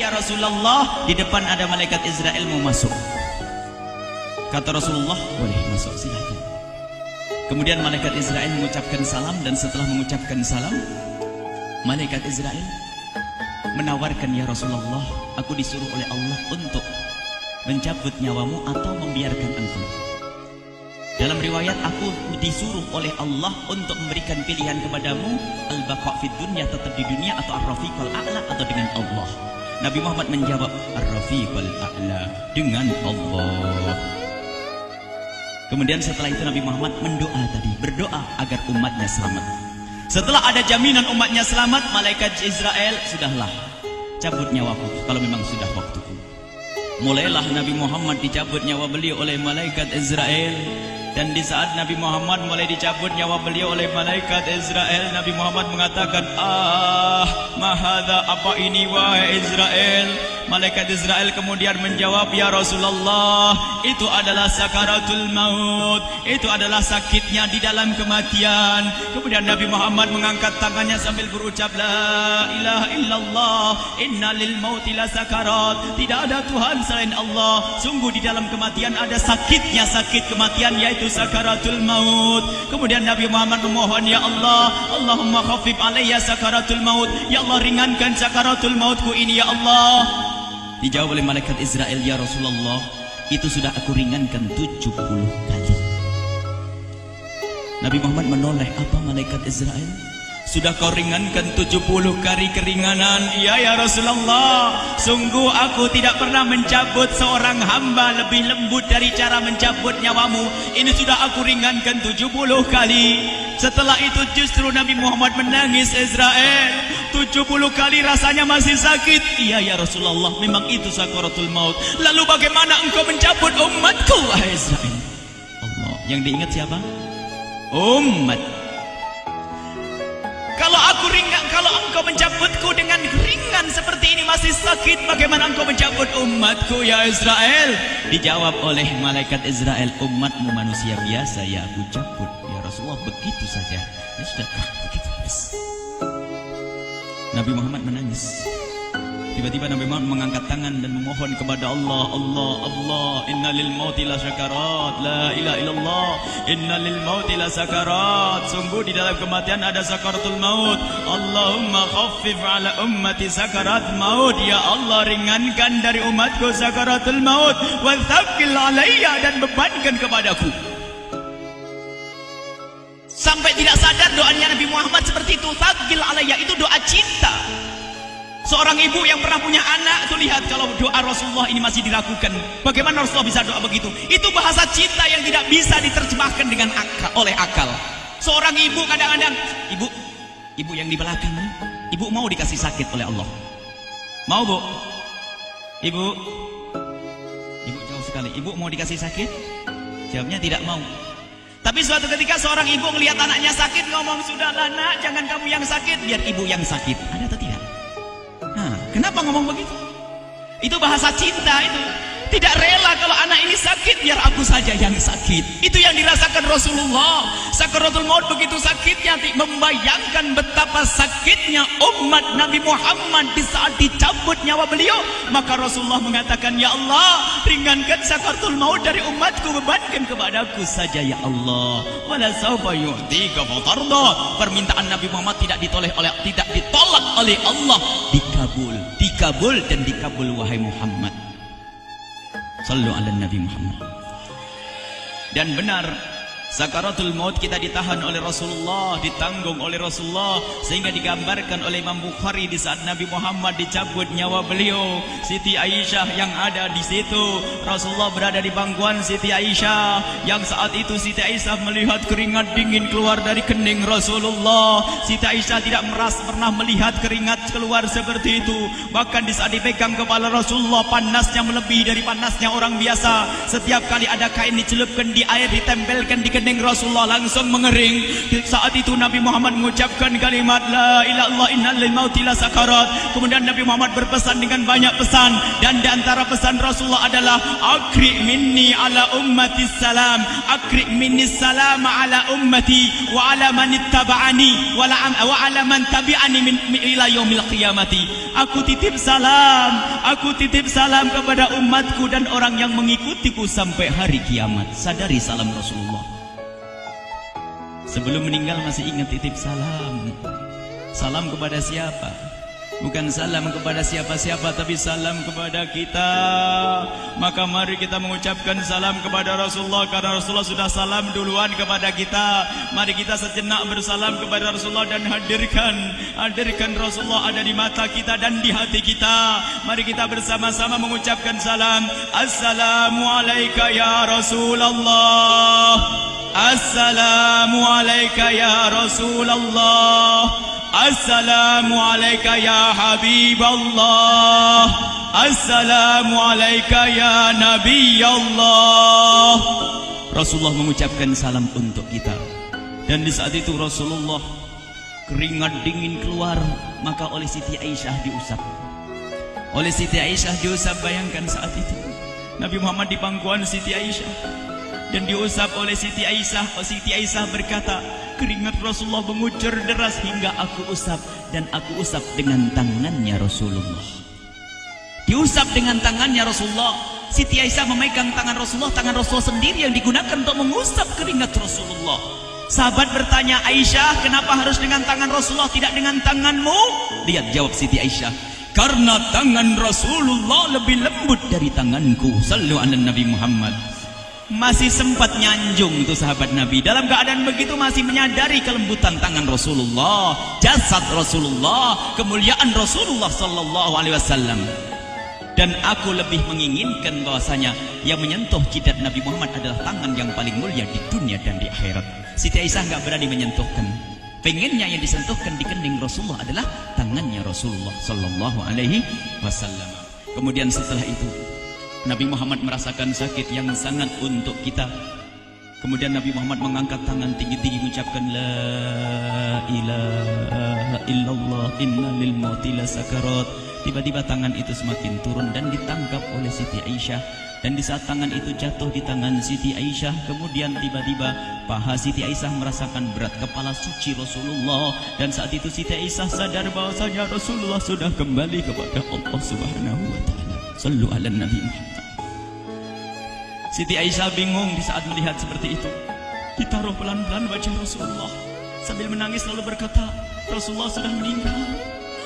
Ya Rasulullah, di depan ada malaikat Israel mau masuk. Kata Rasulullah, boleh masuk, silahkan. Kemudian malaikat Israel mengucapkan salam, dan setelah mengucapkan salam, malaikat Israel menawarkan, ya Rasulullah, aku disuruh oleh Allah untuk mencabut nyawamu atau membiarkan engkau. Dalam riwayat, aku disuruh oleh Allah untuk memberikan pilihan kepadamu, al-baqa' fid dunya, tetap di dunia, atau ar-rafiqal a'la, atau dengan Allah. Nabi Muhammad menjawab, ar-rafiqal a'la, dengan Allah. Kemudian setelah itu Nabi Muhammad berdoa agar umatnya selamat. Setelah ada jaminan umatnya selamat, malaikat Israel, sudahlah, cabut nyawaku kalau memang sudah waktuku. Mulailah Nabi Muhammad dicabut nyawa beliau oleh malaikat Israel. Dan di saat Nabi Muhammad mulai dicabut nyawa beliau oleh malaikat Israel, Nabi Muhammad mengatakan, mahadha, apa ini wahai Israel? Malaikat Israel kemudian menjawab, ya Rasulullah, itu adalah sakaratul maut, itu adalah sakitnya di dalam kematian. Kemudian Nabi Muhammad mengangkat tangannya sambil berucap, la ilaha illallah, inna lil mauti la sakarat, tidak ada Tuhan selain Allah, sungguh di dalam kematian ada sakitnya, sakit kematian, yaitu sakaratul maut. Kemudian Nabi Muhammad memohon, ya Allah, Allahumma khaffif alayya sakaratul maut, ya Allah, ringankan sakaratul mautku ini, ya Allah. Dijawab oleh malaikat Israel, ya Rasulullah, itu sudah aku ringankan 70 kali. Nabi Muhammad menoleh, apa malaikat Israel? Sudah kau ringankan 70 kali keringanan? Iya ya Rasulullah, sungguh aku tidak pernah mencabut seorang hamba lebih lembut dari cara mencabut nyawamu. Ini sudah aku ringankan 70 kali. Setelah itu justru Nabi Muhammad menangis, Israel, 70 kali rasanya masih sakit. Iya ya Rasulullah, memang itu sakaratul maut. Lalu bagaimana engkau mencabut umatku, wahai Israel? Allah, yang diingat siapa? Umat. Kalau engkau mencabutku dengan ringan seperti ini masih sakit, bagaimana engkau mencabut umatku, ya Israel? Dijawab oleh malaikat Israel, umatmu manusia biasa, ya aku cabut. Ya Rasulullah, begitu saja. Ya sudah, begitu. Nabi Muhammad menangis. Tiba-tiba Nabi Muhammad mengangkat tangan dan memohon kepada Allah, Allah, inna lil mauti la sakarat, la ilaha illallah, inna lil mauti la sakarat, sungguh di dalam kematian ada sakaratul maut. Allahumma khaffif ala ummati sakarat maut, ya Allah, ringankan dari umatku sakaratul maut, wa thaqqil alayya, dan bebankan kepadaku. Sampai tidak sadar doanya Nabi Muhammad seperti itu, thaqqil alayya, itu doa cinta. Seorang ibu yang pernah punya anak itu, lihat kalau doa Rasulullah ini masih dilakukan, bagaimana Rasulullah bisa doa begitu? Itu bahasa cinta yang tidak bisa diterjemahkan dengan oleh akal. Seorang ibu kadang-kadang, ibu yang di belakang, ibu mau dikasih sakit oleh Allah? Mau, Bu? Ibu jauh sekali. Ibu mau dikasih sakit? Jawabnya tidak mau. Tapi suatu ketika seorang ibu melihat anaknya sakit, ngomong, sudahlah nak, jangan kamu yang sakit, biar ibu yang sakit. Ada atau tidak? Nah, kenapa ngomong begitu? Itu bahasa cinta itu. Tidak rela kalau anak ini sakit, biar aku saja yang sakit. Itu yang dirasakan Rasulullah. Sakaratul maut begitu sakitnya, membayangkan betapa sakitnya umat Nabi Muhammad di saat dicabut nyawa beliau. Maka Rasulullah mengatakan, ya Allah, ringankan sakaratul maut dari umatku, bebankan kepadaku saja, ya Allah. Wala sawfa yu'tika fatarda. Permintaan Nabi Muhammad tidak ditolak oleh Allah, dikabul dan dikabul, wahai Muhammad. Sallu ala Nabi Muhammad. Dan benar, sakaratul maut kita ditahan oleh Rasulullah, ditanggung oleh Rasulullah, sehingga digambarkan oleh Imam Bukhari di saat Nabi Muhammad dicabut nyawa beliau, Siti Aisyah yang ada di situ. Rasulullah berada di pangkuan Siti Aisyah, yang saat itu Siti Aisyah melihat keringat dingin keluar dari kening Rasulullah. Siti Aisyah tidak pernah melihat keringat keluar seperti itu. Bahkan di saat dipegang kepala Rasulullah, panasnya melebihi dari panasnya orang biasa. Setiap kali ada kain dicelupkan di air, ditempelkan di kening Rasulullah langsung mengering. Saat itu Nabi Muhammad mengucapkan kalimat la ilaha illallah innal lil mauti lasakarat. Kemudian Nabi Muhammad berpesan dengan banyak pesan, dan di antara pesan Rasulullah adalah akri minni ala ummati salam, akri minni salam ala ummati wa ala man ittaba'ani wa ala man tabi'ani min ila yaumil qiyamati. Aku titip salam kepada umatku dan orang yang mengikutiku sampai hari kiamat. Sadari salam Rasulullah. Sebelum meninggal masih ingat titip salam. Salam kepada siapa? Bukan salam kepada siapa-siapa, tapi salam kepada kita. Maka mari kita mengucapkan salam kepada Rasulullah, karena Rasulullah sudah salam duluan kepada kita. Mari kita sejenak bersalam kepada Rasulullah dan hadirkan Rasulullah ada di mata kita dan di hati kita. Mari kita bersama-sama mengucapkan salam. Assalamualaikum ya Rasulullah. Assalamualaikum ya Rasulullah. Assalamualaikum ya Habiballah. Assalamualaikum ya Nabi Allah. Rasulullah mengucapkan salam untuk kita. Dan di saat itu Rasulullah keringat dingin keluar, maka oleh Siti Aisyah diusap. Oleh Siti Aisyah diusap, bayangkan saat itu Nabi Muhammad di pangkuan Siti Aisyah dan diusap oleh Siti Aisyah. Siti Aisyah berkata, keringat Rasulullah mengucur deras hingga aku usap, dan aku usap dengan tangannya Rasulullah. Diusap dengan tangannya Rasulullah. Siti Aisyah memegang tangan Rasulullah sendiri yang digunakan untuk mengusap keringat Rasulullah. Sahabat bertanya, Aisyah, kenapa harus dengan tangan Rasulullah tidak dengan tanganmu? Lihat jawab Siti Aisyah, karena tangan Rasulullah lebih lembut dari tanganku. Sallu ala Nabi Muhammad. Masih sempat nyanjung itu sahabat Nabi. Dalam keadaan begitu masih menyadari kelembutan tangan Rasulullah, jasad Rasulullah, kemuliaan Rasulullah sallallahu alaihi wasallam. Dan aku lebih menginginkan bahwasanya yang menyentuh jidat Nabi Muhammad adalah tangan yang paling mulia di dunia dan di akhirat. Siti Aisyah enggak berani menyentuhkan. Pengennya yang disentuhkan di kening Rasulullah adalah tangannya Rasulullah sallallahu alaihi wasallam. Kemudian setelah itu Nabi Muhammad merasakan sakit yang sangat untuk kita. Kemudian Nabi Muhammad mengangkat tangan tinggi-tinggi mengucapkan la ilaha illallah inna lil mauti lasakarat. Tiba-tiba tangan itu semakin turun dan ditangkap oleh Siti Aisyah. Dan di saat tangan itu jatuh di tangan Siti Aisyah, kemudian tiba-tiba paha Siti Aisyah merasakan berat kepala suci Rasulullah. Dan saat itu Siti Aisyah sadar bahwasanya Rasulullah sudah kembali kepada Allah Subhanahu wa taala. Sallu ala Nabi Muhammad. Siti Aisyah bingung di saat melihat seperti itu. Ditaruh pelan-pelan wajah Rasulullah, sambil menangis lalu berkata, Rasulullah sudah meninggal.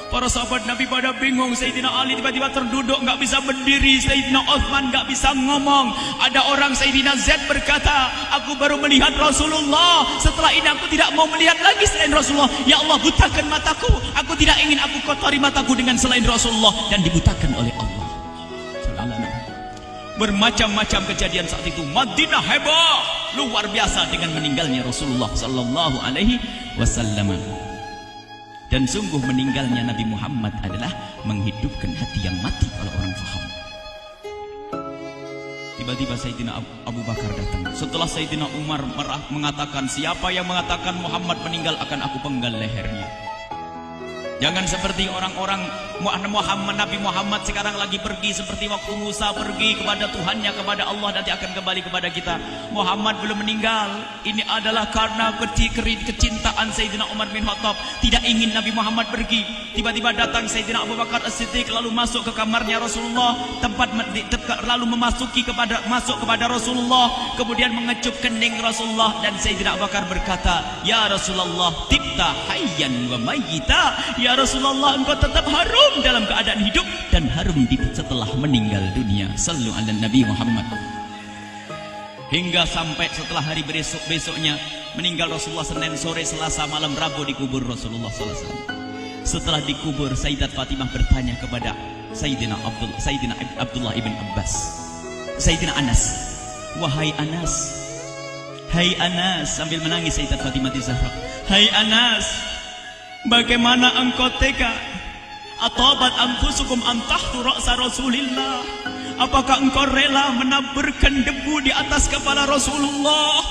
Para sahabat Nabi pada bingung. Sayyidina Ali tiba-tiba terduduk, nggak bisa berdiri. Sayyidina Uthman nggak bisa ngomong. Ada orang, Sayyidina Zaid berkata, aku baru melihat Rasulullah. Setelah ini aku tidak mau melihat lagi selain Rasulullah. Ya Allah, butakan mataku. Aku tidak ingin aku kotori mataku dengan selain Rasulullah. Dan dibutakan oleh Allah. Bermacam-macam kejadian saat itu. Madinah heboh luar biasa dengan meninggalnya Rasulullah sallallahu alaihi wasallam. Dan sungguh meninggalnya Nabi Muhammad adalah menghidupkan hati yang mati kalau orang faham. Tiba-tiba Sayyidina Abu Bakar datang. Setelah Sayyidina Umar mengatakan, siapa yang mengatakan Muhammad meninggal akan aku penggal lehernya. Jangan seperti orang-orang Nabi Muhammad sekarang lagi pergi seperti waktu Musa pergi kepada Tuhannya, kepada Allah, nanti akan kembali kepada kita. Muhammad belum meninggal. Ini adalah karena kecintaan Sayyidina Umar bin Khattab, tidak ingin Nabi Muhammad pergi. Tiba-tiba datang Sayyidina Abu Bakar As-Siddiq lalu masuk ke kamarnya Rasulullah, lalu masuk kepada Rasulullah, kemudian mengecup kening Rasulullah. Dan Sayyidina Abu Bakar berkata, ya Rasulullah, tibta hayyan wa mayyita. Ya Rasulullah, engkau tetap harum dalam keadaan hidup dan harum setelah meninggal dunia. Sallu ala Nabi Muhammad. Hingga sampai setelah hari besoknya meninggal Rasulullah, Senin sore, Selasa malam, Rabu dikubur Rasulullah sallallahu alaihi wasallam. Setelah dikubur, Sayyidat Fatimah bertanya kepada Sayyidina Abdullah ibn Abbas, Sayyidina Anas, wahai Anas, hai Anas, sambil menangis Sayyidat Fatimah Zahra, hai Anas, bagaimana engkau tega? Atabat anfusukum an tahtu ra'sa Rasulillah. Apakah engkau rela menaburkan debu di atas kepala Rasulullah?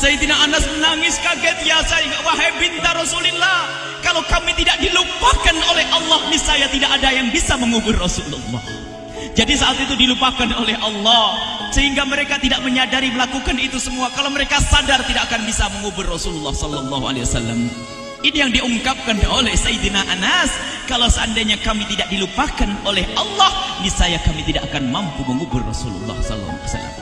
Sayyidina Anas menangis kaget, ya wahai binta Rasulullah, kalau kami tidak dilupakan oleh Allah, niscaya tidak ada yang bisa mengubur Rasulullah. Jadi saat itu dilupakan oleh Allah, sehingga mereka tidak menyadari melakukan itu semua. Kalau mereka sadar, tidak akan bisa mengubur Rasulullah sallallahu alaihi wasallam. Ini yang diungkapkan oleh Sayyidina Anas. Kalau seandainya kami tidak dilupakan oleh Allah, niscaya kami tidak akan mampu mengubur Rasulullah sallallahu alaihi wasallam.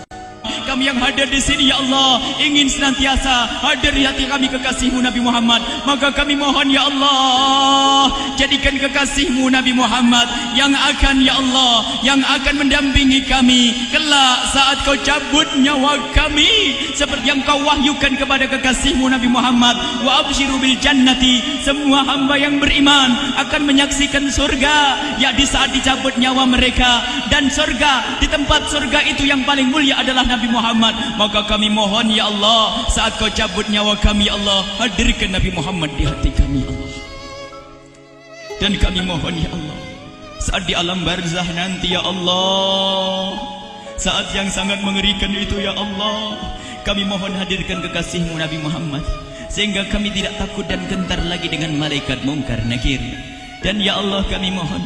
Kami yang hadir di sini, ya Allah, ingin senantiasa hadir di hati kami kekasih-Mu Nabi Muhammad. Maka kami mohon, ya Allah, jadikan kekasih-Mu Nabi Muhammad yang akan, ya Allah, yang akan mendampingi kami kelak saat Kau cabut nyawa kami, seperti yang Kau wahyukan kepada kekasih-Mu Nabi Muhammad. Wa absyiru bil jannati, semua hamba yang beriman akan menyaksikan surga, ya di saat dicabut nyawa mereka. Dan surga, di tempat surga itu yang paling mulia adalah Nabi Muhammad. Maka kami mohon, ya Allah, saat Kau cabut nyawa kami, ya Allah, hadirkan Nabi Muhammad di hati kami, ya Allah. Dan kami mohon, ya Allah, saat di alam barzah nanti, ya Allah, saat yang sangat mengerikan itu, ya Allah, kami mohon hadirkan kekasih-Mu Nabi Muhammad, sehingga kami tidak takut dan gentar lagi dengan malaikat mungkar nakir. Dan ya Allah, kami mohon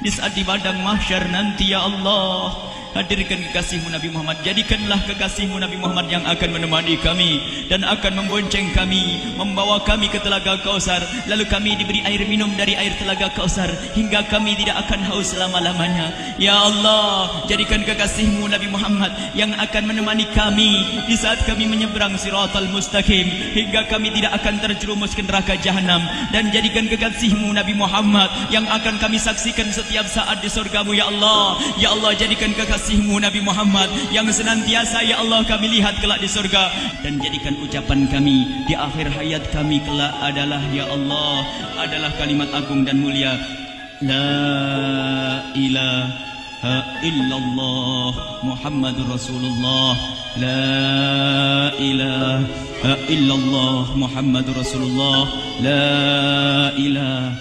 di saat di padang mahsyar nanti, ya Allah, hadirkan kekasih-Mu Nabi Muhammad. Jadikanlah kekasih-Mu Nabi Muhammad yang akan menemani kami dan akan membonceng kami, membawa kami ke telaga Kausar. Lalu kami diberi air minum dari air telaga Kausar hingga kami tidak akan haus selama-lamanya. Ya Allah, jadikan kekasih-Mu Nabi Muhammad yang akan menemani kami di saat kami menyeberang Siratal Mustaqim hingga kami tidak akan terjerumus ke neraka Jahanam. Dan jadikan kekasih-Mu Nabi Muhammad yang akan kami saksikan setiap saat di surga-Mu, ya Allah. Ya Allah, jadikan kekasih-Mu Nabi Muhammad yang senantiasa, ya Allah, kami lihat kelak di surga. Dan jadikan ucapan kami di akhir hayat kami kelak adalah, ya Allah, adalah kalimat agung dan mulia, La ilaha illallah Muhammadur Rasulullah. La ilaha illallah Muhammadur Rasulullah. La ilaha